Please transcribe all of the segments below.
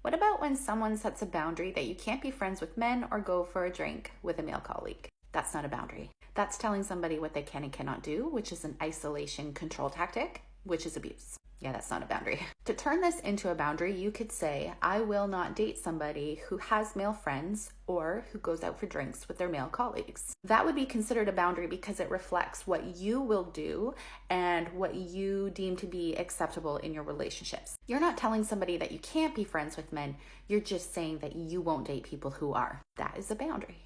What about when someone sets a boundary that you can't be friends with men or go for a drink with a male colleague? That's not a boundary. That's telling somebody what they can and cannot do, which is an isolation control tactic, which is abuse. Yeah, that's not a boundary. To turn this into a boundary, you could say, I will not date somebody who has male friends or who goes out for drinks with their male colleagues. That would be considered a boundary because it reflects what you will do and what you deem to be acceptable in your relationships. You're not telling somebody that you can't be friends with men. You're just saying that you won't date people who are. That is a boundary.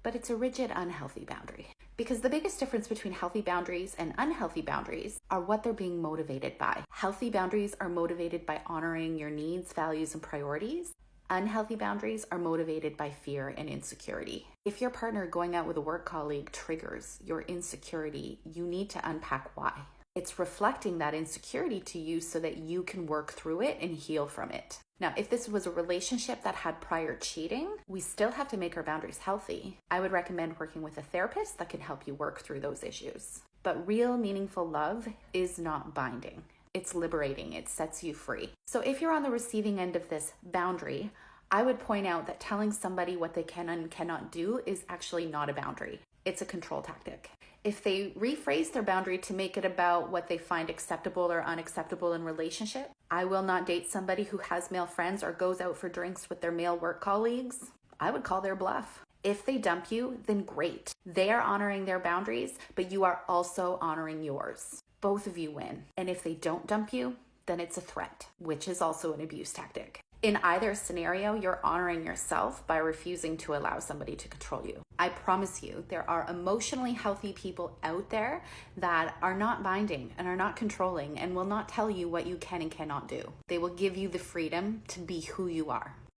But it's a rigid, unhealthy boundary. Because the biggest difference between healthy boundaries and unhealthy boundaries are what they're being motivated by. Healthy boundaries are motivated by honoring your needs, values, and priorities. Unhealthy boundaries are motivated by fear and insecurity. If your partner going out with a work colleague triggers your insecurity, you need to unpack why. It's reflecting that insecurity to you so that you can work through it and heal from it. Now, if this was a relationship that had prior cheating, we still have to make our boundaries healthy. I would recommend working with a therapist that can help you work through those issues. But real meaningful love is not binding. It's liberating. It sets you free. So if you're on the receiving end of this boundary, I would point out that telling somebody what they can and cannot do is actually not a boundary. It's a control tactic. If they rephrase their boundary to make it about what they find acceptable or unacceptable in relationship, I will not date somebody who has male friends or goes out for drinks with their male work colleagues, I would call their bluff. If they dump you, then great. They are honoring their boundaries, but you are also honoring yours. Both of you win. And if they don't dump you, then it's a threat, which is also an abuse tactic. In either scenario, you're honoring yourself by refusing to allow somebody to control you. I promise you, there are emotionally healthy people out there that are not binding and are not controlling and will not tell you what you can and cannot do. They will give you the freedom to be who you are.